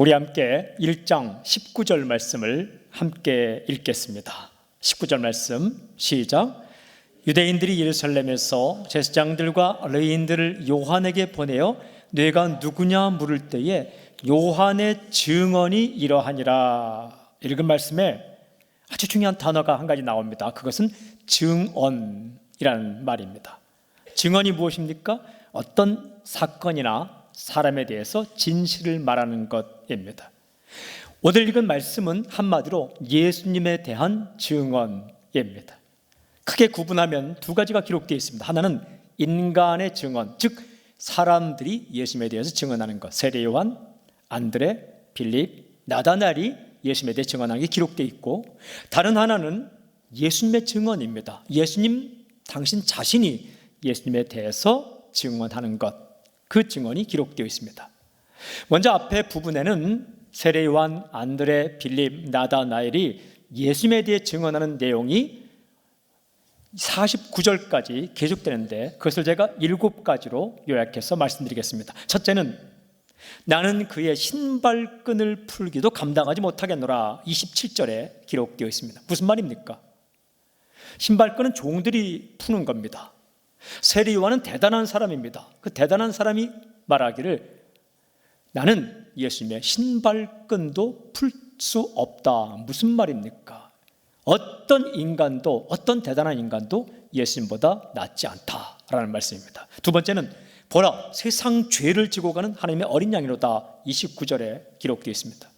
우리 함께 1장 19절 말씀을 함께 읽겠습니다. 19절 말씀 시작. 유대인들이 예루살렘에서 제사장들과 레위인들을 요한에게 보내어 네가 누구냐 물을 때에 요한의 증언이 이러하니라. 읽은 말씀에 아주 중요한 단어가 한 가지 나옵니다. 그것은 증언이라는 말입니다. 증언이 무엇입니까? 어떤 사건이나 사람에 대해서 진실을 말하는 것입니다. 오늘 읽은 말씀은 한마디로 예수님에 대한 증언입니다. 크게 구분하면 두 가지가 기록되어 있습니다. 하나는 인간의 증언, 즉 사람들이 예수님에 대해서 증언하는 것. 세례 요한, 안드레, 빌립, 나다나엘이 예수님에 대해 증언하는 게 기록되어 있고, 다른 하나는 예수님의 증언입니다. 예수님 당신 자신이 예수님에 대해서 증언하는 것, 그 증언이 기록되어 있습니다. 먼저 앞에 부분에는 세례 요한, 안드레, 빌립, 나다나엘이 예수님에 대해 증언하는 내용이 49절까지 계속되는데 그것을 제가 7가지로 요약해서 말씀드리겠습니다. 첫째는 나는 그의 신발끈을 풀기도 감당하지 못하겠노라. 27절에 기록되어 있습니다. 무슨 말입니까? 신발끈은 종들이 푸는 겁니다. 세례 요한은 대단한 사람입니다. 그 대단한 사람이 말하기를 나는 예수님의 신발끈도 풀 수 없다. 무슨 말입니까? 어떤 인간도, 어떤 대단한 인간도 예수님보다 낫지 않다라는 말씀입니다. 두 번째는 보라, 세상 죄를 지고 가는 하나님의 어린 양이로다. 29절에 기록되어 있습니다.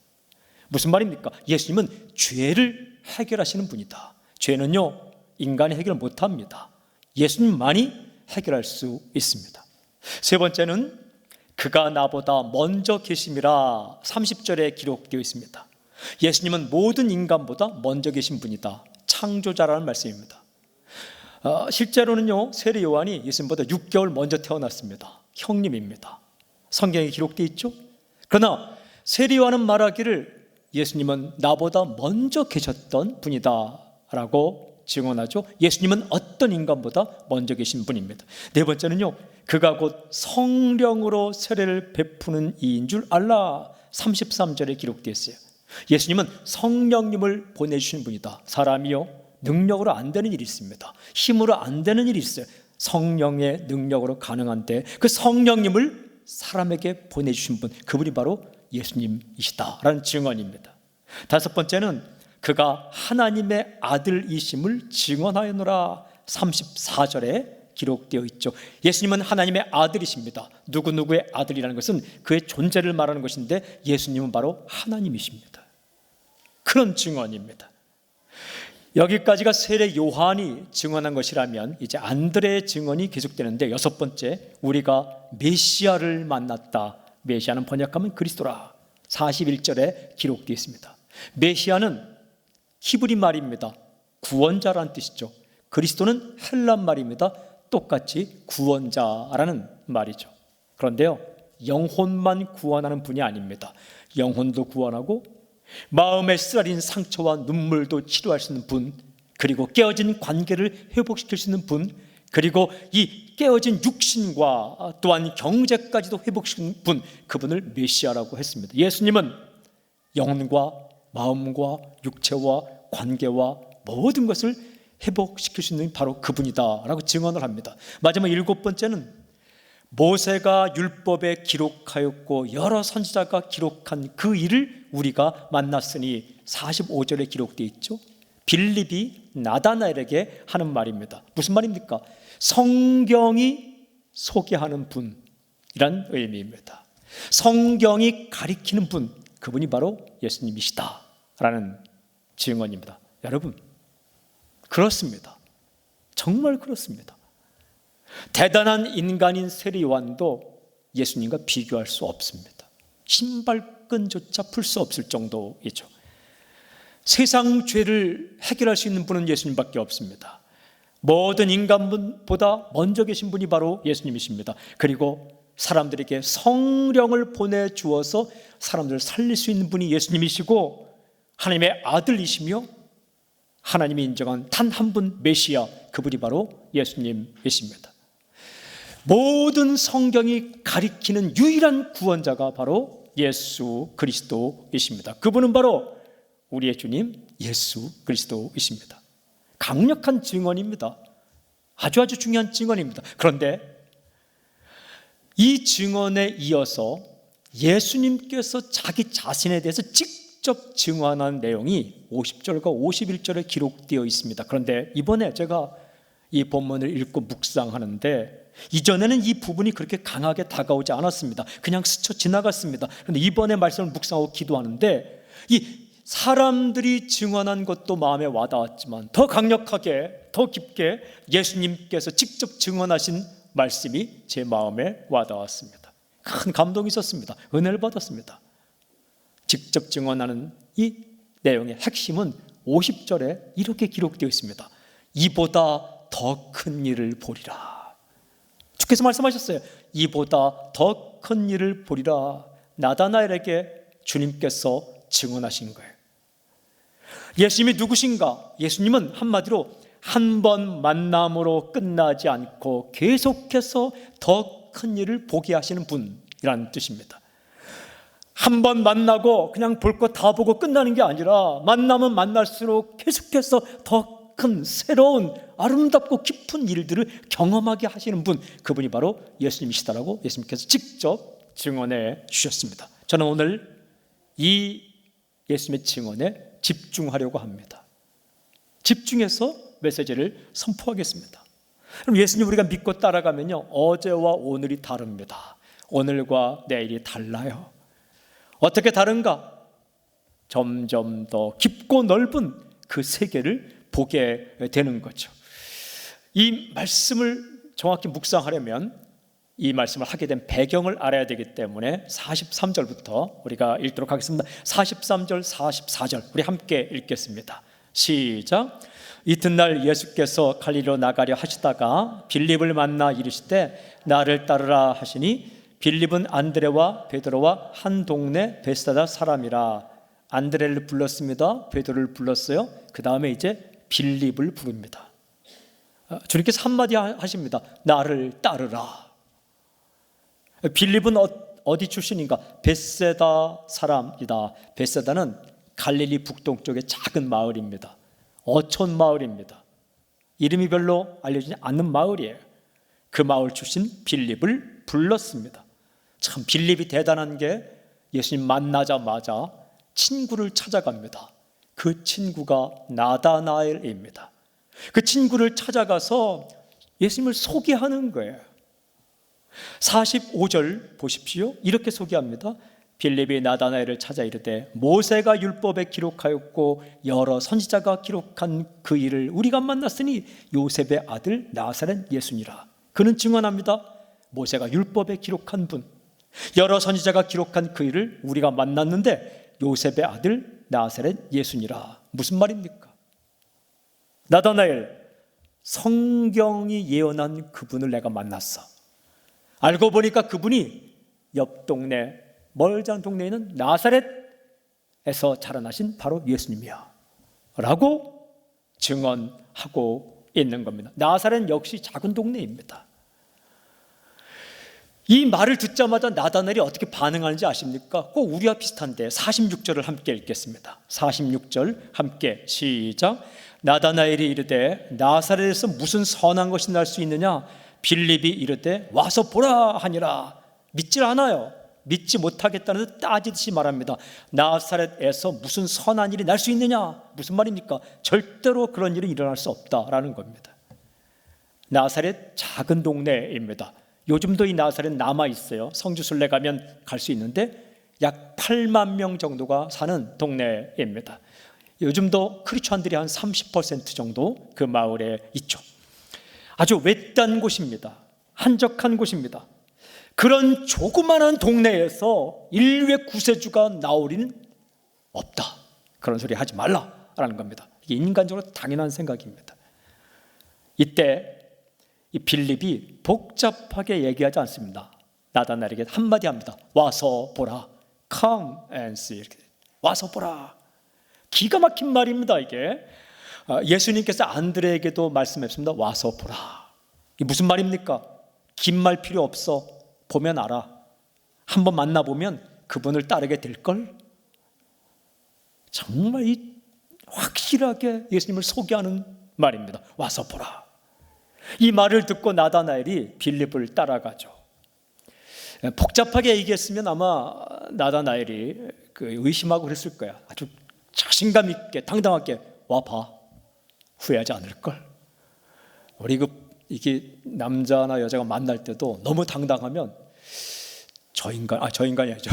무슨 말입니까? 예수님은 죄를 해결하시는 분이다. 죄는요, 인간이 해결 못합니다. 예수님만이 해결할 수 있습니다. 세 번째는 그가 나보다 먼저 계심이라. 30절에 기록되어 있습니다. 예수님은 모든 인간보다 먼저 계신 분이다. 창조자라는 말씀입니다. 실제로는요, 세례 요한이 예수님보다 6개월 먼저 태어났습니다. 형님입니다. 성경에 기록되어 있죠. 그러나 세례 요한은 말하기를 예수님은 나보다 먼저 계셨던 분이다 라고 증언하죠. 예수님은 어떤 인간보다 먼저 계신 분입니다. 네 번째는요, 그가 곧 성령으로 세례를 베푸는 이인 줄 알라. 33절에 기록되어 있어요. 예수님은 성령님을 보내주신 분이다. 사람이요, 능력으로 안 되는 일이 있습니다. 힘으로 안 되는 일이 있어요. 성령의 능력으로 가능한데 그 성령님을 사람에게 보내주신 분, 그분이 바로 예수님이시다라는 증언입니다. 다섯 번째는 그가 하나님의 아들이심을 증언하였노라. 34절에 기록되어 있죠. 예수님은 하나님의 아들이십니다. 누구누구의 아들이라는 것은 그의 존재를 말하는 것인데 예수님은 바로 하나님이십니다. 그런 증언입니다. 여기까지가 세례 요한이 증언한 것이라면 이제 안드레의 증언이 계속되는데, 여섯 번째, 우리가 메시아를 만났다. 메시아는 번역하면 그리스도라. 41절에 기록되어 있습니다. 메시아는 히브리 말입니다. 구원자라는 뜻이죠. 그리스도는 헬라 말입니다. 똑같이 구원자라는 말이죠. 그런데요, 영혼만 구원하는 분이 아닙니다. 영혼도 구원하고 마음에 쓰라린 상처와 눈물도 치료할 수 있는 분, 그리고 깨어진 관계를 회복시킬 수 있는 분, 그리고 이 깨어진 육신과 또한 경제까지도 회복시키는 분, 그분을 메시아라고 했습니다. 예수님은 영혼과 마음과 육체와 관계와 모든 것을 회복시킬 수 있는 바로 그분이다라고 증언을 합니다. 마지막 일곱 번째는 모세가 율법에 기록하였고 여러 선지자가 기록한 그 일을 우리가 만났으니. 45절에 기록되어 있죠. 빌립이 나다나엘에게 하는 말입니다. 무슨 말입니까? 성경이 소개하는 분이란 의미입니다. 성경이 가리키는 분, 그분이 바로 예수님이시다라는 증언입니다. 여러분, 그렇습니다. 정말 그렇습니다. 대단한 인간인 세례 요한도 예수님과 비교할 수 없습니다. 신발끈조차 풀 수 없을 정도이죠. 세상 죄를 해결할 수 있는 분은 예수님밖에 없습니다. 모든 인간보다 먼저 계신 분이 바로 예수님이십니다. 그리고 사람들에게 성령을 보내주어서 사람들을 살릴 수 있는 분이 예수님이시고 하나님의 아들이시며 하나님이 인정한 단 한 분 메시아, 그분이 바로 예수님이십니다. 모든 성경이 가리키는 유일한 구원자가 바로 예수 그리스도이십니다. 그분은 바로 우리의 주님 예수 그리스도이십니다. 강력한 증언입니다. 아주 중요한 증언입니다. 그런데 이 증언에 이어서 예수님께서 자기 자신에 대해서 직접 증언한 내용이 50절과 51절에 기록되어 있습니다. 그런데 이번에 제가 이 본문을 읽고 묵상하는데 이전에는 이 부분이 그렇게 강하게 다가오지 않았습니다. 그냥 스쳐 지나갔습니다. 그런데 이번에 말씀을 묵상하고 기도하는데 이 사람들이 증언한 것도 마음에 와닿았지만 더 강력하게 더 깊게 예수님께서 직접 증언하신 말씀이 제 마음에 와닿았습니다. 큰 감동이 있었습니다. 은혜를 받았습니다. 직접 증언하는 이 내용의 핵심은 50절에 이렇게 기록되어 있습니다. 이보다 더 큰 일을 보리라. 주께서 말씀하셨어요. 이보다 더 큰 일을 보리라. 나다나엘에게 주님께서 증언하신 거예요. 예수님이 누구신가? 예수님은 한마디로 한 번 만남으로 끝나지 않고 계속해서 더 큰 일을 보게 하시는 분이라는 뜻입니다. 한 번 만나고 그냥 볼 거 다 보고 끝나는 게 아니라 만나면 만날수록 계속해서 더 큰 새로운 아름답고 깊은 일들을 경험하게 하시는 분, 그분이 바로 예수님이시다라고 예수님께서 직접 증언해 주셨습니다. 저는 오늘 이 예수님의 증언에 집중하려고 합니다. 집중해서 메시지를 선포하겠습니다. 그럼 예수님 우리가 믿고 따라가면요, 어제와 오늘이 다릅니다. 오늘과 내일이 달라요. 어떻게 다른가? 점점 더 깊고 넓은 그 세계를 보게 되는 거죠. 이 말씀을 정확히 묵상하려면 이 말씀을 하게 된 배경을 알아야 되기 때문에 43절부터 우리가 읽도록 하겠습니다. 43절, 44절 우리 함께 읽겠습니다. 시작. 이튿날 예수께서 갈릴리로 나가려 하시다가 빌립을 만나 이르시되 나를 따르라 하시니 빌립은 안드레와 베드로와 한 동네 베스다다 사람이라. 안드레를 불렀습니다. 베드로를 불렀어요. 그 다음에 이제 빌립을 부릅니다. 주님께서 한마디 하십니다. 나를 따르라. 빌립은 어디 출신인가? 베세다 사람이다. 베세다는 갈릴리 북동쪽의 작은 마을입니다. 어촌 마을입니다. 이름이 별로 알려지지 않는 마을이에요. 그 마을 출신 빌립을 불렀습니다. 참 빌립이 대단한 게 예수님 만나자마자 친구를 찾아갑니다. 그 친구가 나다나엘입니다. 그 친구를 찾아가서 예수님을 소개하는 거예요. 45절 보십시오. 이렇게 소개합니다. 빌립이 나다나엘을 찾아 이르되 모세가 율법에 기록하였고 여러 선지자가 기록한 그 일을 우리가 만났으니 요셉의 아들 나사렛 예수니라. 그는 증언합니다. 모세가 율법에 기록한 분, 여러 선지자가 기록한 그 일을 우리가 만났는데 요셉의 아들 나사렛 예수니라. 무슨 말입니까? 나다나엘, 성경이 예언한 그분을 내가 만났어. 알고 보니까 그분이 옆 동네, 멀지 않은 동네에 있는 나사렛에서 자라나신 바로 예수님이야 라고 증언하고 있는 겁니다. 나사렛 역시 작은 동네입니다. 이 말을 듣자마자 나다나엘이 어떻게 반응하는지 아십니까? 꼭 우리와 비슷한데 46절을 함께 읽겠습니다. 46절 함께 시작. 나다나엘이 이르되 나사렛에서 무슨 선한 것이 날 수 있느냐? 빌립이 이르되 와서 보라 하니라. 믿질 않아요. 믿지 못하겠다는 듯 따지듯이 말합니다. 나사렛에서 무슨 선한 일이 날 수 있느냐? 무슨 말입니까? 절대로 그런 일이 일어날 수 없다라는 겁니다. 나사렛 작은 동네입니다. 요즘도 이 나사렛 남아 있어요. 성지순례 가면 갈 수 있는데 약 8만 명 정도가 사는 동네입니다. 요즘도 크리스천들이 한 30% 정도 그 마을에 있죠. 아주 외딴 곳입니다. 한적한 곳입니다. 그런 조그마한 동네에서 인류의 구세주가 나올 리는 없다. 그런 소리 하지 말라라는 겁니다. 이게 인간적으로 당연한 생각입니다. 이때 이 빌립이 복잡하게 얘기하지 않습니다. 나다나엘에게 한마디 합니다. 와서 보라. Come and see. 이렇게. 와서 보라. 기가 막힌 말입니다. 이게 예수님께서 안드레에게도 말씀했습니다. 와서 보라. 이게 무슨 말입니까? 긴 말 필요 없어. 보면 알아. 한번 만나보면 그분을 따르게 될걸? 정말 이 확실하게 예수님을 소개하는 말입니다. 와서 보라. 이 말을 듣고 나다나엘이 빌립을 따라가죠. 복잡하게 얘기했으면 아마 나다나엘이 의심하고 그랬을 거야. 아주 자신감 있게 당당하게 와봐. 후회하지 않을걸. 우리 이게 남자나 여자가 만날 때도 너무 당당하면 저 인간이 아니죠.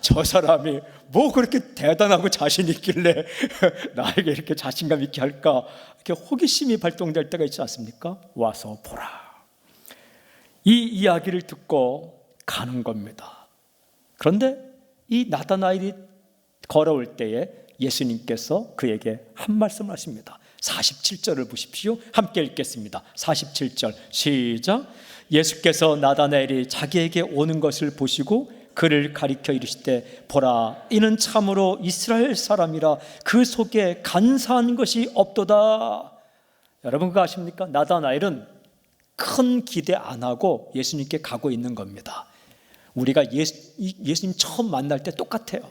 저 사람이 뭐 그렇게 대단하고 자신 있길래 나에게 이렇게 자신감 있게 할까? 이렇게 호기심이 발동될 때가 있지 않습니까? 와서 보라. 이 이야기를 듣고 가는 겁니다. 그런데 이 나다나엘이 걸어올 때에 예수님께서 그에게 한 말씀을 하십니다. 47절을 보십시오. 함께 읽겠습니다. 47절 시작. 예수께서 나다나엘이 자기에게 오는 것을 보시고 그를 가리켜 이르시되 보라, 이는 참으로 이스라엘 사람이라 그 속에 간사한 것이 없도다. 여러분 그거 아십니까? 나다나엘은 큰 기대 안 하고 예수님께 가고 있는 겁니다. 우리가 예수님 처음 만날 때 똑같아요.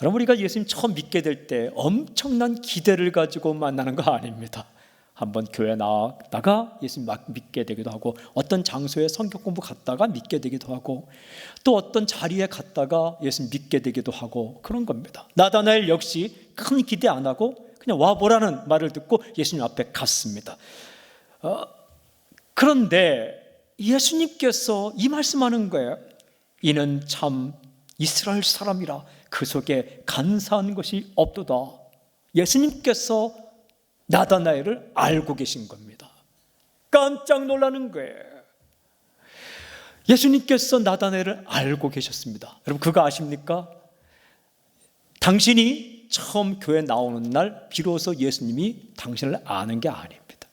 여러분 우리가 예수님 처음 믿게 될 때 엄청난 기대를 가지고 만나는 거 아닙니다. 한번 교회 나왔다가 예수님 믿게 되기도 하고, 어떤 장소에 성경 공부 갔다가 믿게 되기도 하고, 또 어떤 자리에 갔다가 예수님 믿게 되기도 하고, 그런 겁니다. 나다나엘 역시 큰 기대 안 하고 그냥 와보라는 말을 듣고 예수님 앞에 갔습니다. 그런데 예수님께서 이 말씀하는 거예요. 이는 참 이스라엘 사람이라 그 속에 간사한 것이 없도다. 예수님께서 나다나엘을 알고 계신 겁니다. 깜짝 놀라는 거예요. 예수님께서 나다나엘을 알고 계셨습니다. 여러분 그거 아십니까? 당신이 처음 교회 나오는 날 비로소 예수님이 당신을 아는 게 아닙니다.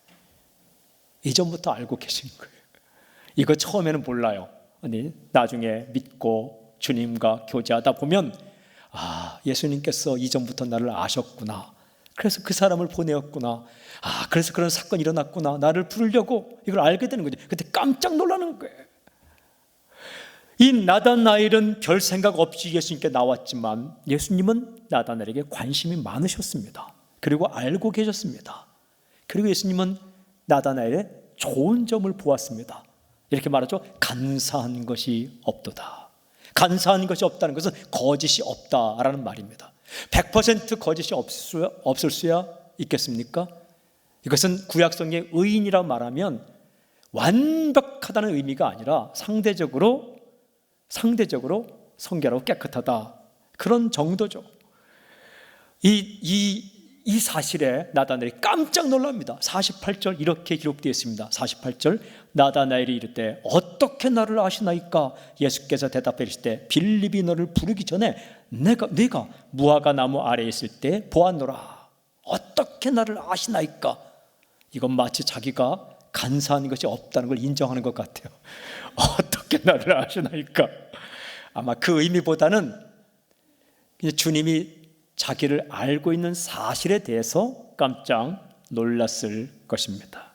이전부터 알고 계신 거예요. 이거 처음에는 몰라요. 아니, 나중에 믿고 주님과 교제하다 보면 예수님께서 이전부터 나를 아셨구나. 그래서 그 사람을 보내었구나. 그래서 그런 사건이 일어났구나. 나를 부르려고 이걸 알게 되는 거죠. 그때 깜짝 놀라는 거예요. 이 나다나엘은 별 생각 없이 예수님께 나왔지만 예수님은 나다나엘에게 관심이 많으셨습니다. 그리고 알고 계셨습니다. 그리고 예수님은 나다나엘의 좋은 점을 보았습니다. 이렇게 말하죠. 간사한 것이 없도다. 간사한 것이 없다는 것은 거짓이 없다라는 말입니다. 100% 거짓이 없을 수야 있겠습니까? 이것은 구약성의 의인이라 말하면 완벽하다는 의미가 아니라 상대적으로 성결하고 깨끗하다, 그런 정도죠. 이 사실에 나다나엘이 깜짝 놀랍니다. 48절 이렇게 기록되어 있습니다. 48절 나다나엘이 이르되 어떻게 나를 아시나이까? 예수께서 대답해 이르시되 빌립이 너를 부르기 전에 네가 무화과 나무 아래에 있을 때 보았노라. 어떻게 나를 아시나이까? 이건 마치 자기가 간사한 것이 없다는 걸 인정하는 것 같아요. 어떻게 나를 아시나이까? 아마 그 의미보다는 주님이 자기를 알고 있는 사실에 대해서 깜짝 놀랐을 것입니다.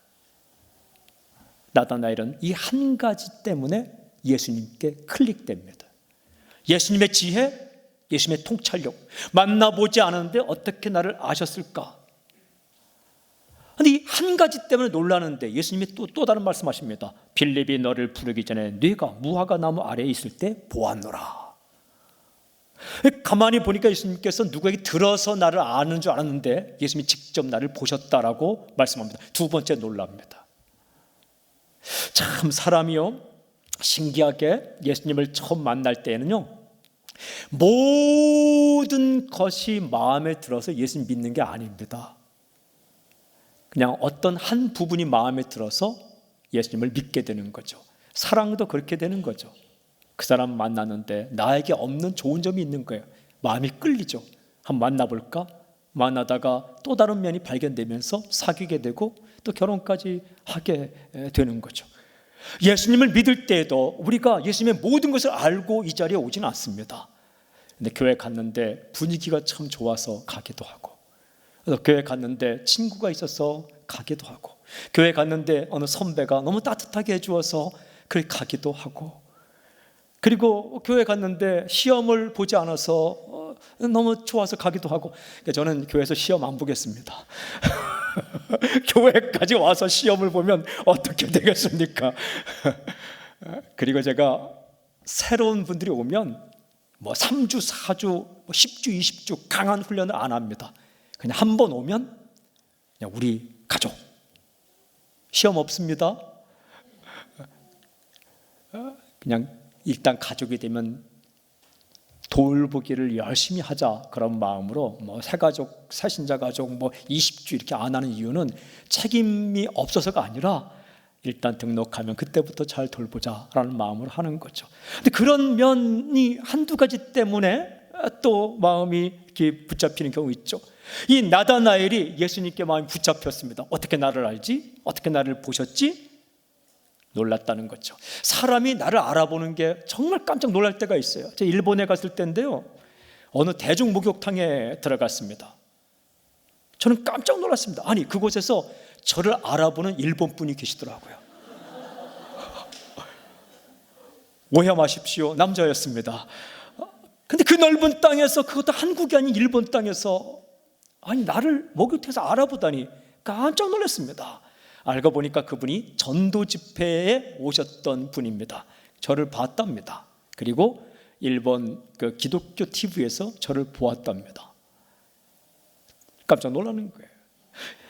나다나엘은 이 한 가지 때문에 예수님께 클릭됩니다. 예수님의 지혜, 예수님의 통찰력, 만나보지 않았는데 어떻게 나를 아셨을까? 근데 이 한 가지 때문에 놀라는데 예수님이 또 다른 말씀하십니다. 빌립이 너를 부르기 전에 네가 무화과 나무 아래에 있을 때 보았노라. 가만히 보니까 예수님께서 누구에게 들어서 나를 아는 줄 알았는데 예수님이 직접 나를 보셨다라고 말씀합니다. 두 번째 놀랍니다. 참 사람이요, 신기하게 예수님을 처음 만날 때에는요, 모든 것이 마음에 들어서 예수님 믿는 게 아닙니다. 그냥 어떤 한 부분이 마음에 들어서 예수님을 믿게 되는 거죠. 사랑도 그렇게 되는 거죠. 그 사람 만났는데 나에게 없는 좋은 점이 있는 거예요. 마음이 끌리죠. 한번 만나볼까? 만나다가 또 다른 면이 발견되면서 사귀게 되고 또 결혼까지 하게 되는 거죠. 예수님을 믿을 때에도 우리가 예수님의 모든 것을 알고 이 자리에 오지는 않습니다. 근데 교회 갔는데 분위기가 참 좋아서 가기도 하고, 그래서 교회 갔는데 친구가 있어서 가기도 하고, 교회 갔는데 어느 선배가 너무 따뜻하게 해주어서 그렇게 가기도 하고, 그리고 교회 갔는데 시험을 보지 않아서 너무 좋아서 가기도 하고. 저는 교회에서 시험 안 보겠습니다. 교회까지 와서 시험을 보면 어떻게 되겠습니까? 그리고 제가 새로운 분들이 오면 3주, 4주, 10주, 20주 강한 훈련을 안 합니다. 그냥 한 번 오면 그냥 우리 가족, 시험 없습니다. 그냥 일단 가족이 되면 돌보기를 열심히 하자, 그런 마음으로 새가족, 새신자 가족 20주 이렇게 안 하는 이유는 책임이 없어서가 아니라 일단 등록하면 그때부터 잘 돌보자라는 마음으로 하는 거죠. 근데 그런 면이 한두 가지 때문에 또 마음이 이렇게 붙잡히는 경우 있죠. 이 나다나엘이 예수님께 마음이 붙잡혔습니다. 어떻게 나를 알지? 어떻게 나를 보셨지? 놀랐다는 거죠. 사람이 나를 알아보는 게 정말 깜짝 놀랄 때가 있어요. 제가 일본에 갔을 때인데요, 어느 대중 목욕탕에 들어갔습니다. 저는 깜짝 놀랐습니다. 아니, 그곳에서 저를 알아보는 일본 분이 계시더라고요. 오해 마십시오. 남자였습니다. 근데 그 넓은 땅에서, 그것도 한국이 아닌 일본 땅에서 나를 목욕탕에서 알아보다니 깜짝 놀랐습니다. 알고 보니까 그분이 전도 집회에 오셨던 분입니다. 저를 봤답니다. 그리고 일본 그 기독교 TV에서 저를 보았답니다. 깜짝 놀라는 거예요.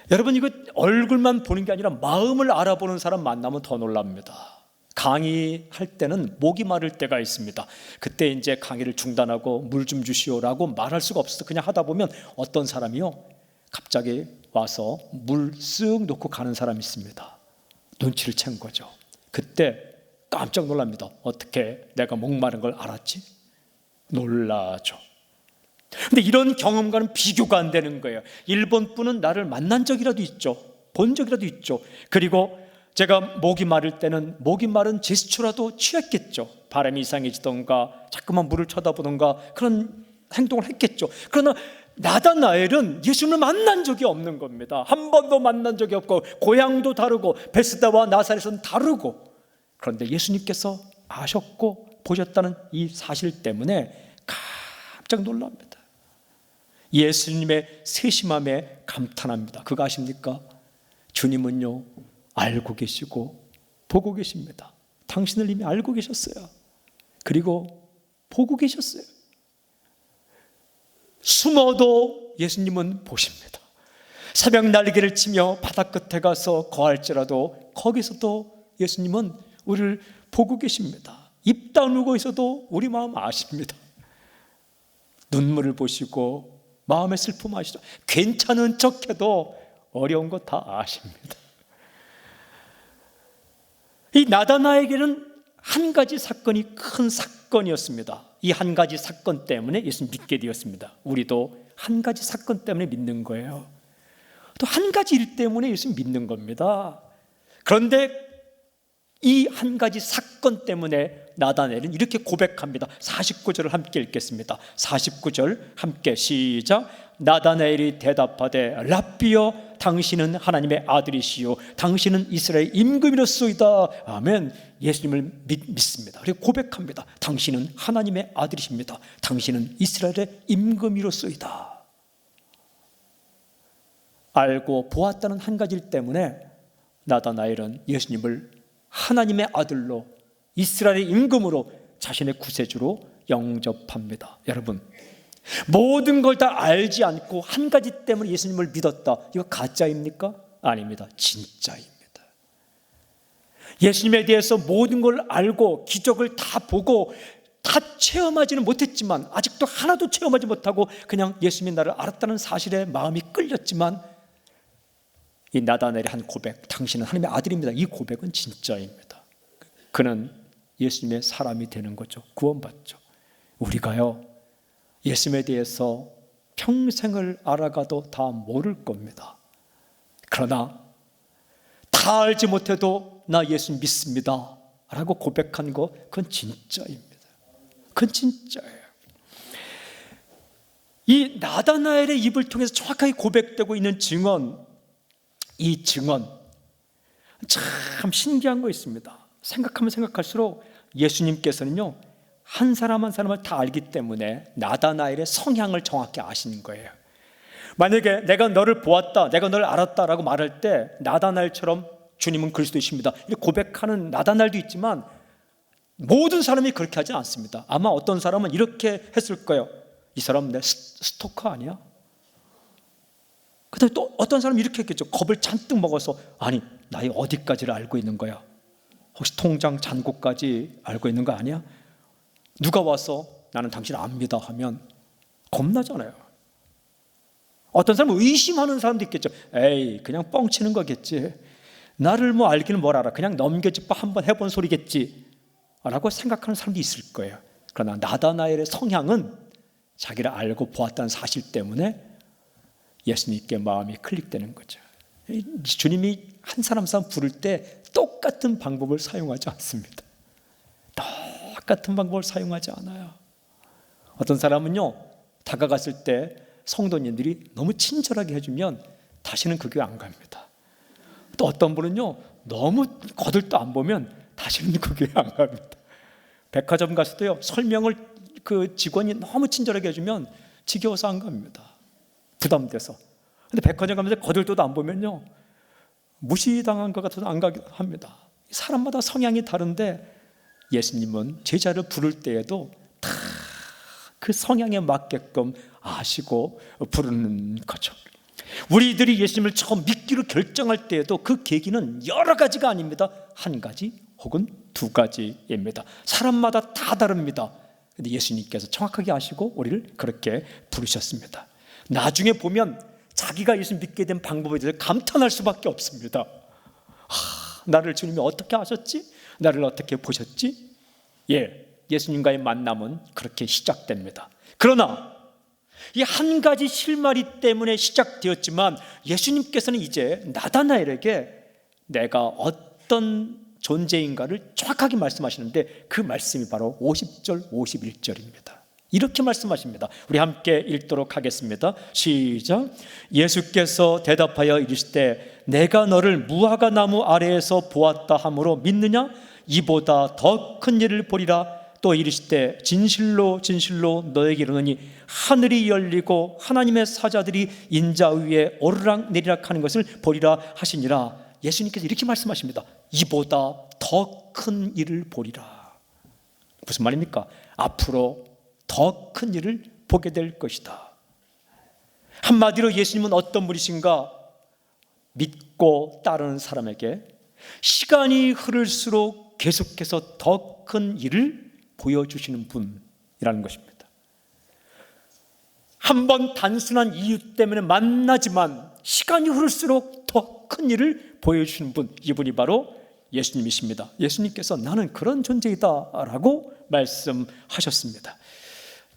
여러분, 이거 얼굴만 보는 게 아니라 마음을 알아보는 사람 만나면 더 놀랍니다. 강의할 때는 목이 마를 때가 있습니다. 그때 이제 강의를 중단하고 물 좀 주시오라고 말할 수가 없어서 그냥 하다 보면 어떤 사람이요, 갑자기 와서 물 쓱 놓고 가는 사람이 있습니다. 눈치를 챈 거죠. 그때 깜짝 놀랍니다. 어떻게 내가 목마른 걸 알았지? 놀라죠. 근데 이런 경험과는 비교가 안 되는 거예요. 일본 분은 나를 만난 적이라도 있죠. 본 적이라도 있죠. 그리고 제가 목이 마를 때는 목이 마른 제스처라도 취했겠죠. 바람이 이상해지던가 자꾸만 물을 쳐다보던가 그런 행동을 했겠죠. 그러나 나다나엘은 예수님을 만난 적이 없는 겁니다. 한 번도 만난 적이 없고, 고향도 다르고, 베스다와 나사렛은 다르고. 그런데 예수님께서 아셨고 보셨다는 이 사실 때문에 깜짝 놀랍니다. 예수님의 세심함에 감탄합니다. 그거 아십니까? 주님은요, 알고 계시고 보고 계십니다. 당신을 이미 알고 계셨어요. 그리고 보고 계셨어요. 숨어도 예수님은 보십니다. 새벽 날개를 치며 바다 끝에 가서 거할지라도 거기서도 예수님은 우리를 보고 계십니다. 입 다물고 있어도 우리 마음 아십니다. 눈물을 보시고 마음의 슬픔 아시죠? 괜찮은 척해도 어려운 거 다 아십니다. 이 나다나에게는 한 가지 사건이 큰 사건이었습니다. 이 한 가지 사건 때문에 예수님 믿게 되었습니다. 우리도 한 가지 사건 때문에 믿는 거예요. 또 한 가지 일 때문에 예수님 믿는 겁니다. 그런데 이 한 가지 사건 때문에 나다나엘은 이렇게 고백합니다. 49절을 함께 읽겠습니다. 49절 함께 시작. 나다나엘이 대답하되 랍비여, 당신은 하나님의 아들이시요 당신은 이스라엘 임금이로소이다. 아멘. 예수님을 믿습니다. 그리고 고백합니다. 당신은 하나님의 아들이십니다. 당신은 이스라엘의 임금이로소이다. 알고 보았다는 한 가지 일 때문에 나다나엘은 예수님을 하나님의 아들로, 이스라엘의 임금으로, 자신의 구세주로 영접합니다. 여러분, 모든 걸 다 알지 않고 한 가지 때문에 예수님을 믿었다, 이거 가짜입니까? 아닙니다. 진짜입니다. 예수님에 대해서 모든 걸 알고 기적을 다 보고 다 체험하지는 못했지만, 아직도 하나도 체험하지 못하고 그냥 예수님이 나를 알았다는 사실에 마음이 끌렸지만, 이 나다나엘의 한 고백, 당신은 하나님의 아들입니다, 이 고백은 진짜입니다. 그는 예수님의 사람이 되는 거죠. 구원받죠. 우리가요, 예수님에 대해서 평생을 알아가도 다 모를 겁니다. 그러나 다 알지 못해도 나 예수 믿습니다 라고 고백한 거, 그건 진짜입니다. 그건 진짜예요. 이 나다나엘의 입을 통해서 정확하게 고백되고 있는 증언, 이 증언 참 신기한 거 있습니다. 생각하면 생각할수록 예수님께서는요, 한 사람 한 사람을 다 알기 때문에 나다나엘의 성향을 정확히 아시는 거예요. 만약에 내가 너를 보았다, 내가 너를 알았다라고 말할 때 나다나엘처럼 주님은 그리스도이십니다 이렇게 고백하는 나다나엘도 있지만 모든 사람이 그렇게 하지 않습니다. 아마 어떤 사람은 이렇게 했을 거예요. 이 사람 내 스토커 아니야? 그다음에 또 어떤 사람은 이렇게 했겠죠. 겁을 잔뜩 먹어서 아니 나의 어디까지를 알고 있는 거야? 혹시 통장 잔고까지 알고 있는 거 아니야? 누가 와서 나는 당신을 압니다 하면 겁나잖아요. 어떤 사람은 의심하는 사람도 있겠죠. 에이 그냥 뻥치는 거겠지. 나를 뭐 알기는 뭘 알아. 그냥 넘겨짚어 한번 해본 소리겠지 라고 생각하는 사람도 있을 거예요. 그러나 나다나엘의 성향은 자기를 알고 보았다는 사실 때문에 예수님께 마음이 클릭되는 거죠. 주님이 한 사람 부를 때 똑같은 방법을 사용하지 않습니다. 똑같은 방법을 사용하지 않아요. 어떤 사람은요 다가갔을 때 성도님들이 너무 친절하게 해주면 다시는 그 교회 안 갑니다. 또 어떤 분은요 너무 거들떠 안 보면 다시는 그 교회 안 갑니다. 백화점 가서도요 설명을 그 직원이 너무 친절하게 해주면 지겨워서 안 갑니다. 부담돼서. 근데 백화점 가면서 거들떠도 안 보면요 무시당한 것 같아서 안 가기도 합니다. 사람마다 성향이 다른데 예수님은 제자를 부를 때에도 다 그 성향에 맞게끔 아시고 부르는 거죠. 우리들이 예수님을 처음 믿기로 결정할 때에도 그 계기는 여러 가지가 아닙니다. 한 가지 혹은 두 가지입니다. 사람마다 다 다릅니다. 근데 예수님께서 정확하게 아시고 우리를 그렇게 부르셨습니다. 나중에 보면 자기가 예수 믿게 된 방법에 대해서 감탄할 수밖에 없습니다. 나를 주님이 어떻게 아셨지? 나를 어떻게 보셨지? 예수님과의 만남은 그렇게 시작됩니다. 그러나 이 한 가지 실마리 때문에 시작되었지만 예수님께서는 이제 나다나엘에게 내가 어떤 존재인가를 정확하게 말씀하시는데 그 말씀이 바로 50절 51절입니다. 이렇게 말씀하십니다. 우리 함께 읽도록 하겠습니다. 시작. 예수께서 대답하여 이르시되 내가 너를 무화과 나무 아래에서 보았다 하므로 믿느냐? 이보다 더 큰 일을 보리라. 또 이르시되 진실로 진실로 너에게 이르노니 하늘이 열리고 하나님의 사자들이 인자 위에 오르락 내리락 하는 것을 보리라 하시니라. 예수님께서 이렇게 말씀하십니다. 이보다 더 큰 일을 보리라. 무슨 말입니까? 앞으로 더 큰 일을 보게 될 것이다. 한마디로 예수님은 어떤 분이신가? 믿고 따르는 사람에게 시간이 흐를수록 계속해서 더 큰 일을 보여주시는 분이라는 것입니다. 한번 단순한 이유 때문에 만나지만 시간이 흐를수록 더 큰 일을 보여주시는 분, 이분이 바로 예수님이십니다. 예수님께서 나는 그런 존재이다 라고 말씀하셨습니다.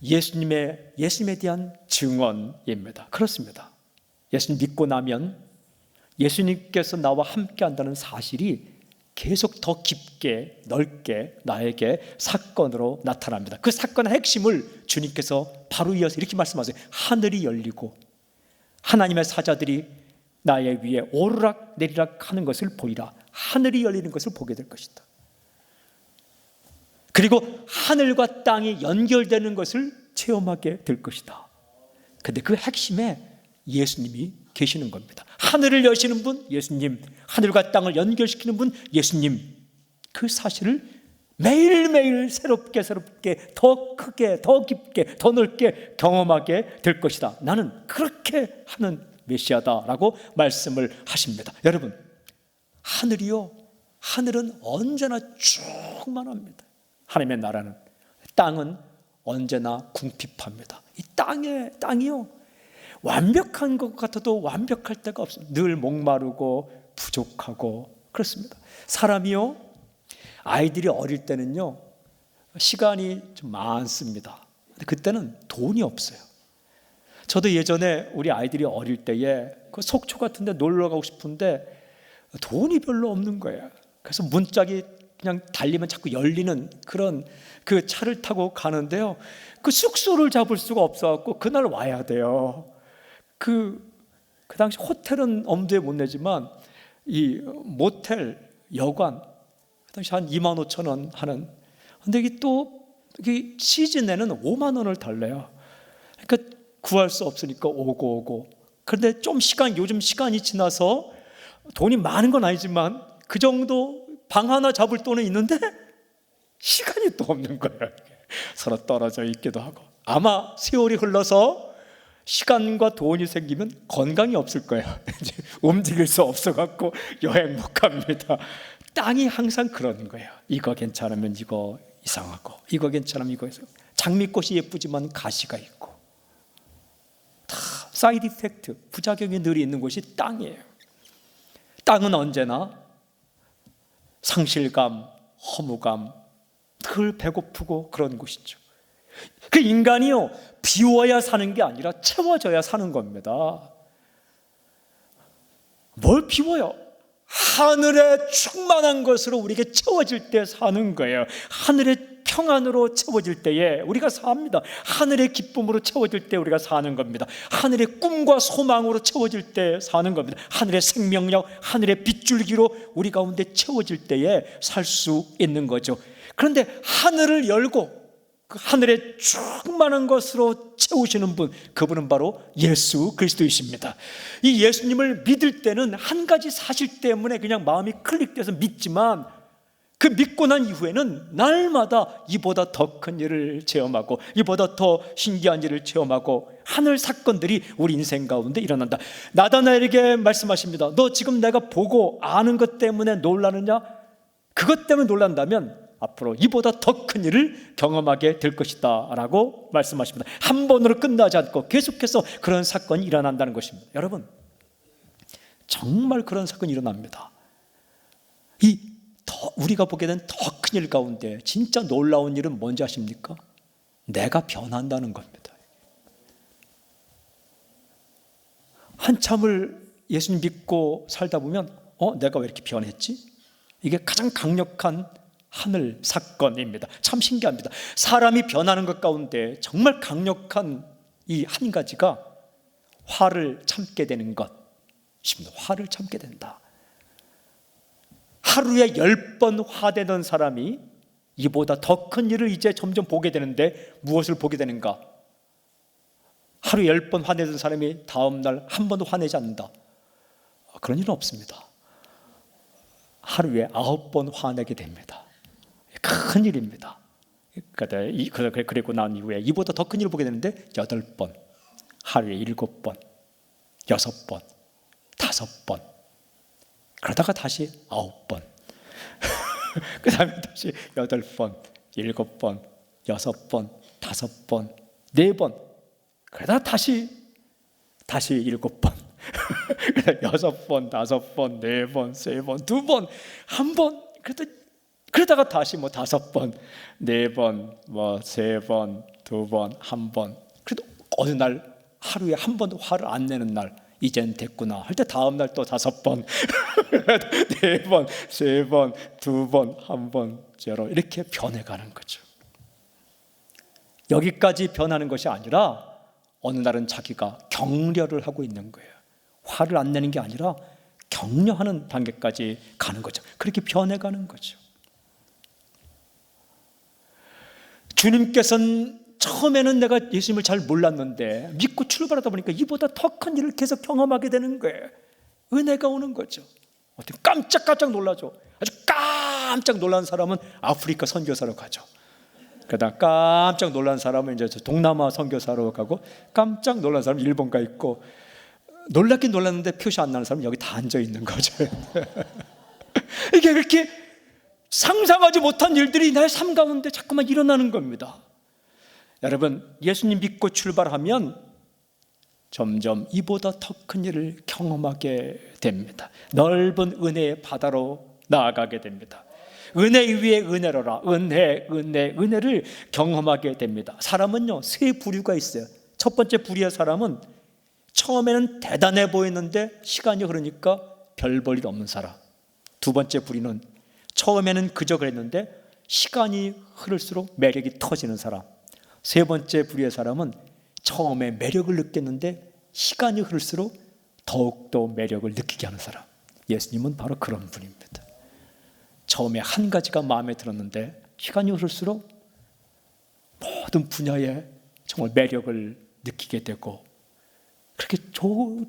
예수님에 대한 증언입니다. 그렇습니다. 예수님 믿고 나면 예수님께서 나와 함께 한다는 사실이 계속 더 깊게 넓게 나에게 사건으로 나타납니다. 그 사건의 핵심을 주님께서 바로 이어서 이렇게 말씀하세요. 하늘이 열리고 하나님의 사자들이 나의 위에 오르락 내리락 하는 것을 보리라. 하늘이 열리는 것을 보게 될 것이다. 그리고 하늘과 땅이 연결되는 것을 체험하게 될 것이다. 근데 그 핵심에 예수님이 계시는 겁니다. 하늘을 여시는 분 예수님, 하늘과 땅을 연결시키는 분 예수님. 그 사실을 매일매일 새롭게 더 크게 더 깊게 더 넓게 경험하게 될 것이다. 나는 그렇게 하는 메시아다라고 말씀을 하십니다. 여러분, 하늘이요, 하늘은 언제나 충만합니다. 하나님의 나라는, 땅은 언제나 궁핍합니다. 이 땅이요 완벽한 것 같아도 완벽할 때가 없습니다. 늘 목마르고 부족하고 그렇습니다. 사람이요, 아이들이 어릴 때는요 시간이 좀 많습니다. 근데 그때는 돈이 없어요. 저도 예전에 우리 아이들이 어릴 때에 그 속초 같은 데 놀러 가고 싶은데 돈이 별로 없는 거예요. 그래서 문짝이 그냥 달리면 자꾸 열리는 그런 그 차를 타고 가는데요, 그 숙소를 잡을 수가 없어갖고 그날 와야 돼요. 그 당시 호텔은 엄두에 못 내지만 이 모텔, 여관 그 당시 한 25,000원 하는. 근데 이게 또 이 시즌에는 5만 원을 달래요. 그러니까 구할 수 없으니까 오고. 그런데 좀 요즘 시간이 지나서 돈이 많은 건 아니지만 그 정도 방 하나 잡을 돈은 있는데 시간이 또 없는 거예요. 서로 떨어져 있기도 하고. 아마 세월이 흘러서 시간과 돈이 생기면 건강이 없을 거예요. 이제 움직일 수 없어갖고 여행 못 갑니다. 땅이 항상 그런 거예요. 이거 괜찮으면 이거 이상하고, 이거 괜찮으면 이거 이상하고. 장미꽃이 예쁘지만 가시가 있고, 다 사이드 이펙트, 부작용이 늘 있는 곳이 땅이에요. 땅은 언제나 상실감, 허무감, 늘 배고프고 그런 곳이죠. 그 인간이요, 비워야 사는 게 아니라 채워져야 사는 겁니다. 뭘 비워요? 하늘의 충만한 것으로 우리에게 채워질 때 사는 거예요. 하늘의 평안으로 채워질 때에 우리가 삽니다. 하늘의 기쁨으로 채워질 때 우리가 사는 겁니다. 하늘의 꿈과 소망으로 채워질 때 사는 겁니다. 하늘의 생명력, 하늘의 빗줄기로 우리 가운데 채워질 때에 살 수 있는 거죠. 그런데 하늘을 열고 그 하늘의 충만한 것으로 채우시는 분, 그분은 바로 예수 그리스도이십니다. 이 예수님을 믿을 때는 한 가지 사실 때문에 그냥 마음이 클릭돼서 믿지만, 그 믿고 난 이후에는 날마다 이보다 더 큰 일을 체험하고, 이보다 더 신기한 일을 체험하고, 하늘 사건들이 우리 인생 가운데 일어난다. 나다나엘에게 말씀하십니다. 너 지금 내가 보고 아는 것 때문에 놀라느냐? 그것 때문에 놀란다면 앞으로 이보다 더 큰 일을 경험하게 될 것이다 라고 말씀하십니다. 한 번으로 끝나지 않고 계속해서 그런 사건이 일어난다는 것입니다. 여러분, 정말 그런 사건이 일어납니다. 우리가 보게 된 더 큰 일 가운데 진짜 놀라운 일은 뭔지 아십니까? 내가 변한다는 겁니다. 한참을 예수님 믿고 살다 보면 내가 왜 이렇게 변했지? 이게 가장 강력한 하늘 사건입니다. 참 신기합니다. 사람이 변하는 것 가운데 정말 강력한 이 한 가지가 화를 참게 되는 것입니다. 화를 참게 된다. 하루에 10번 화내던 사람이 이보다 더 큰 일을 이제 점점 보게 되는데 무엇을 보게 되는가? 하루에 10번 화내던 사람이 다음 날 한 번도 화내지 않는다. 그런 일은 없습니다. 하루에 9번 화내게 됩니다. 큰 일입니다. 그리고 난 이후에 이보다 더 큰 일을 보게 되는데 8번, 하루에 7번, 6번, 5번, 그러다가 다시 9번, 그 다음에 다시 8번, 7번, 6번, 5번, 4번, 그러다가 다시 7번, 6번, 5번, 4번, 3번, 2번, 1번, 그러다가 다시 5번, 4번, 3번, 2번, 1번. 그래도 어느 날 하루에 한 번도 화를 안 내는 날, 이젠 됐구나 할 때 다음 날 또 5번, 4번, 3번, 2번, 1번째로 이렇게 변해가는 거죠. 여기까지 변하는 것이 아니라 어느 날은 자기가 격려를 하고 있는 거예요. 화를 안 내는 게 아니라 격려하는 단계까지 가는 거죠. 그렇게 변해가는 거죠. 주님께서는 처음에는 내가 예수님을 잘 몰랐는데 믿고 출발하다 보니까 이보다 더 큰 일을 계속 경험하게 되는 거예요. 은혜가 오는 거죠. 어떻게 깜짝 놀라죠. 아주 깜짝 놀란 사람은 아프리카 선교사로 가죠. 그러다 깜짝 놀란 사람은 이제 동남아 선교사로 가고, 깜짝 놀란 사람은 일본 가 있고, 놀랍긴 놀랐는데 표시 안 나는 사람은 여기 다 앉아 있는 거죠. 이게 그렇게 상상하지 못한 일들이 내 삶 가운데 자꾸만 일어나는 겁니다. 여러분, 예수님 믿고 출발하면 점점 이보다 더 큰 일을 경험하게 됩니다. 넓은 은혜의 바다로 나아가게 됩니다. 은혜 위에 은혜로라. 은혜를 경험하게 됩니다. 사람은요, 세 부류가 있어요. 첫 번째 부류의 사람은 처음에는 대단해 보이는데 시간이 흐르니까 별 볼 일 없는 사람. 두 번째 부류는 처음에는 그저 그랬는데 시간이 흐를수록 매력이 터지는 사람. 세 번째 부류의 사람은 처음에 매력을 느꼈는데 시간이 흐를수록 더욱더 매력을 느끼게 하는 사람. 예수님은 바로 그런 분입니다. 처음에 한 가지가 마음에 들었는데 시간이 흐를수록 모든 분야에 정말 매력을 느끼게 되고 그렇게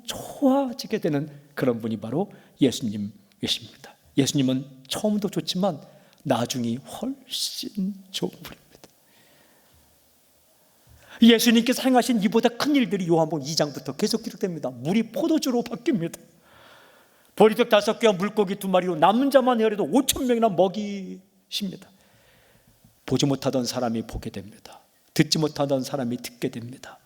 좋아지게 되는 그런 분이 바로 예수님이십니다. 예수님은 처음도 좋지만 나중이 훨씬 좋은 분입니다. 예수님께서 행하신 이보다 큰 일들이 요한복음 2장부터 계속 기록됩니다. 물이 포도주로 바뀝니다. 보리떡 5개와 물고기 2마리로 남은 자만 해도 5,000명이나 먹이십니다. 보지 못하던 사람이 보게 됩니다. 듣지 못하던 사람이 듣게 됩니다.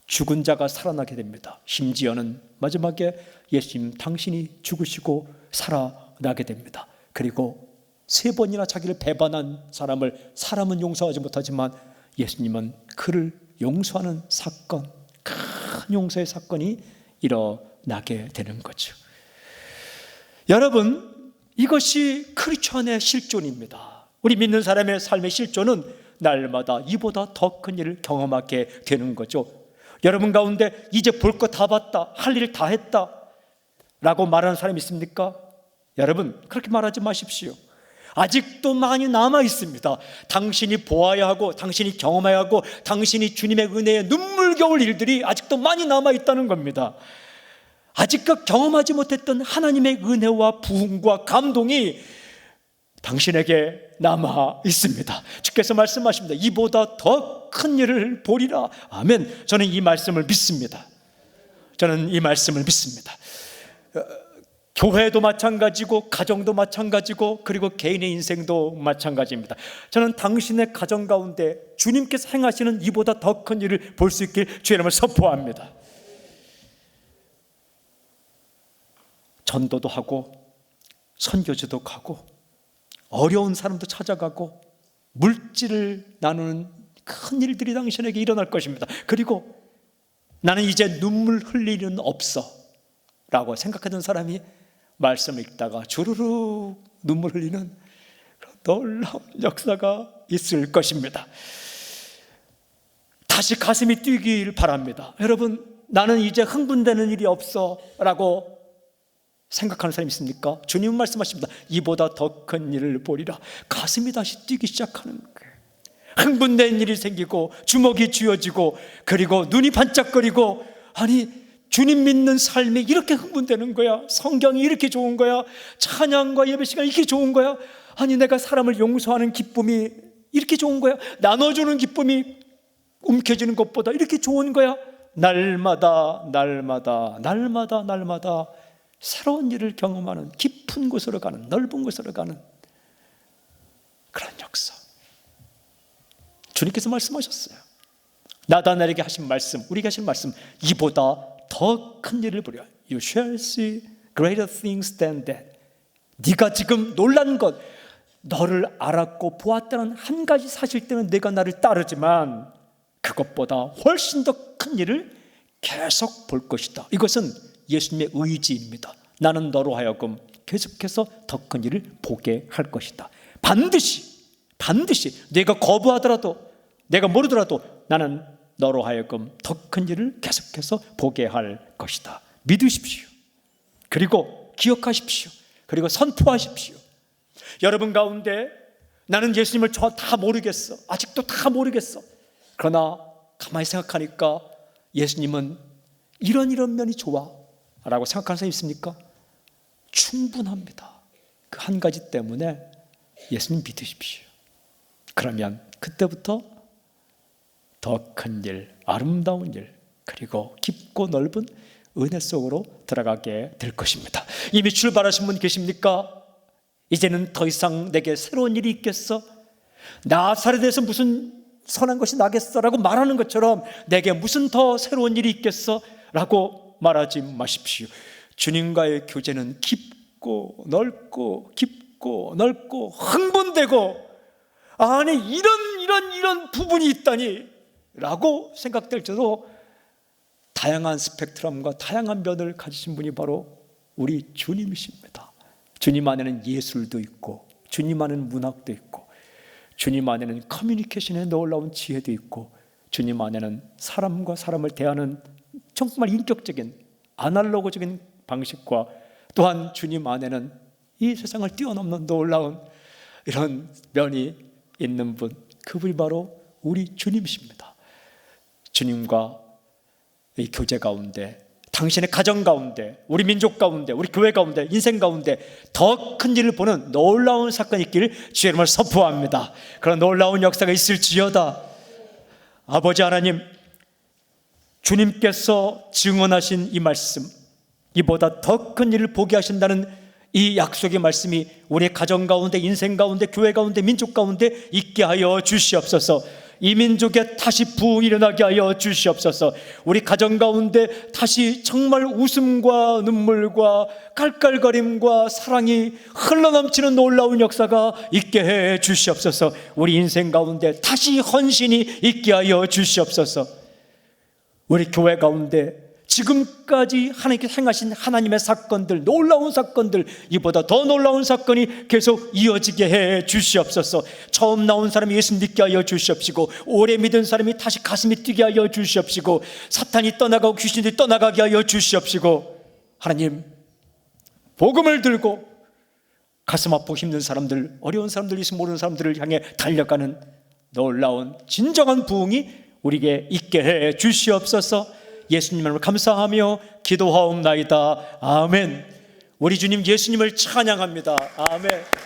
죽은 자가 살아나게 됩니다. 심지어는 마지막에 예수님 당신이 죽으시고 살아나게 됩니다. 그리고 3번이나 자기를 배반한 사람은 용서하지 못하지만 예수님은 그를 용서하는 사건, 큰 용서의 사건이 일어나게 되는 거죠. 여러분, 이것이 크리스천의 실존입니다. 우리 믿는 사람의 삶의 실존은 날마다 이보다 더 큰 일을 경험하게 되는 거죠. 여러분 가운데 이제 볼 거 다 봤다, 할 일 다 했다 라고 말하는 사람이 있습니까? 여러분, 그렇게 말하지 마십시오. 아직도 많이 남아 있습니다. 당신이 보아야 하고 당신이 경험해야 하고 당신이 주님의 은혜에 눈물겨울 일들이 아직도 많이 남아 있다는 겁니다. 아직껏 경험하지 못했던 하나님의 은혜와 부흥과 감동이 당신에게 남아 있습니다. 주께서 말씀하십니다. 이보다 더 큰 일을 보리라. 아멘. 저는 이 말씀을 믿습니다. 저는 이 말씀을 믿습니다. 교회도 마찬가지고 가정도 마찬가지고 그리고 개인의 인생도 마찬가지입니다. 저는 당신의 가정 가운데 주님께서 행하시는 이보다 더 큰 일을 볼 수 있길 주의 이름을 선포합니다. 전도도 하고 선교지도 가고 어려운 사람도 찾아가고 물질을 나누는 큰 일들이 당신에게 일어날 것입니다. 그리고 나는 이제 눈물 흘릴 일은 없어 라고 생각하던 사람이 말씀을 읽다가 주르륵 눈물 흘리는 놀라운 역사가 있을 것입니다. 다시 가슴이 뛰길 바랍니다. 여러분, 나는 이제 흥분되는 일이 없어 라고 생각하는 사람이 있습니까? 주님은 말씀하십니다. 이보다 더 큰 일을 보리라. 가슴이 다시 뛰기 시작하는 거예요. 흥분된 일이 생기고 주먹이 쥐어지고 그리고 눈이 반짝거리고, 아니 주님 믿는 삶이 이렇게 흥분되는 거야. 성경이 이렇게 좋은 거야. 찬양과 예배 시간이 이렇게 좋은 거야. 아니 내가 사람을 용서하는 기쁨이 이렇게 좋은 거야. 나눠주는 기쁨이 움켜쥐는 것보다 이렇게 좋은 거야. 날마다 새로운 일을 경험하는, 깊은 곳으로 가는, 넓은 곳으로 가는 그런 역사. 주님께서 말씀하셨어요. 나다나엘에게 하신 말씀, 우리에게 하신 말씀, 이보다 더 큰 일을 보리라. You shall see greater things than that. 네가 지금 놀란 것, 너를 알았고 보았다는 한 가지 사실 때문에 내가 나를 따르지만 그것보다 훨씬 더 큰 일을 계속 볼 것이다. 이것은 예수님의 의지입니다. 나는 너로 하여금 계속해서 더 큰 일을 보게 할 것이다. 반드시 내가 거부하더라도, 내가 모르더라도 나는 너로 하여금 더 큰 일을 계속해서 보게 할 것이다. 믿으십시오. 그리고 기억하십시오. 그리고 선포하십시오. 여러분 가운데 나는 예수님을 다 모르겠어, 아직도 다 모르겠어, 그러나 가만히 생각하니까 예수님은 이런 면이 좋아 라고 생각하는 사람이 있습니까? 충분합니다. 그 한 가지 때문에 예수님 믿으십시오. 그러면 그때부터 더 큰 일, 아름다운 일, 그리고 깊고 넓은 은혜 속으로 들어가게 될 것입니다. 이미 출발하신 분 계십니까? 이제는 더 이상 내게 새로운 일이 있겠어? 나사렛에서 무슨 선한 것이 나겠어? 라고 말하는 것처럼 내게 무슨 더 새로운 일이 있겠어? 라고 말하지 마십시오. 주님과의 교제는 깊고 넓고 흥분되고, 아니 이런 부분이 있다니 라고 생각될지도 다양한 스펙트럼과 다양한 면을 가지신 분이 바로 우리 주님이십니다. 주님 안에는 예술도 있고, 주님 안에는 문학도 있고, 주님 안에는 커뮤니케이션에 놀라운 지혜도 있고, 주님 안에는 사람과 사람을 대하는 정말 인격적인 아날로그적인 방식과, 또한 주님 안에는 이 세상을 뛰어넘는 놀라운 이런 면이 있는 분, 그분이 바로 우리 주님이십니다. 주님과 이 교제 가운데, 당신의 가정 가운데, 우리 민족 가운데, 우리 교회 가운데, 인생 가운데 더 큰 일을 보는 놀라운 사건이 있기를 주의 이름으로 선포합니다. 그런 놀라운 역사가 있을지어다. 아버지 하나님, 주님께서 증언하신 이 말씀, 이보다 더 큰 일을 보게 하신다는 이 약속의 말씀이 우리 가정 가운데, 인생 가운데, 교회 가운데, 민족 가운데 있게 하여 주시옵소서. 이 민족에 다시 부흥이 일어나게 하여 주시옵소서. 우리 가정 가운데 다시 정말 웃음과 눈물과 깔깔거림과 사랑이 흘러넘치는 놀라운 역사가 있게 해 주시옵소서. 우리 인생 가운데 다시 헌신이 있게 하여 주시옵소서. 우리 교회 가운데 지금까지 하나님께서 행하신 하나님의 사건들, 놀라운 사건들, 이보다 더 놀라운 사건이 계속 이어지게 해 주시옵소서. 처음 나온 사람이 예수 믿게 하여 주시옵시고, 오래 믿은 사람이 다시 가슴이 뛰게 하여 주시옵시고, 사탄이 떠나가고 귀신들이 떠나가게 하여 주시옵시고, 하나님, 복음을 들고 가슴 아프고 힘든 사람들, 어려운 사람들, 예수 모르는 사람들을 향해 달려가는 놀라운 진정한 부흥이 우리에게 있게 해 주시옵소서. 예수님을 감사하며 기도하옵나이다. 아멘. 우리 주님 예수님을 찬양합니다. 아멘.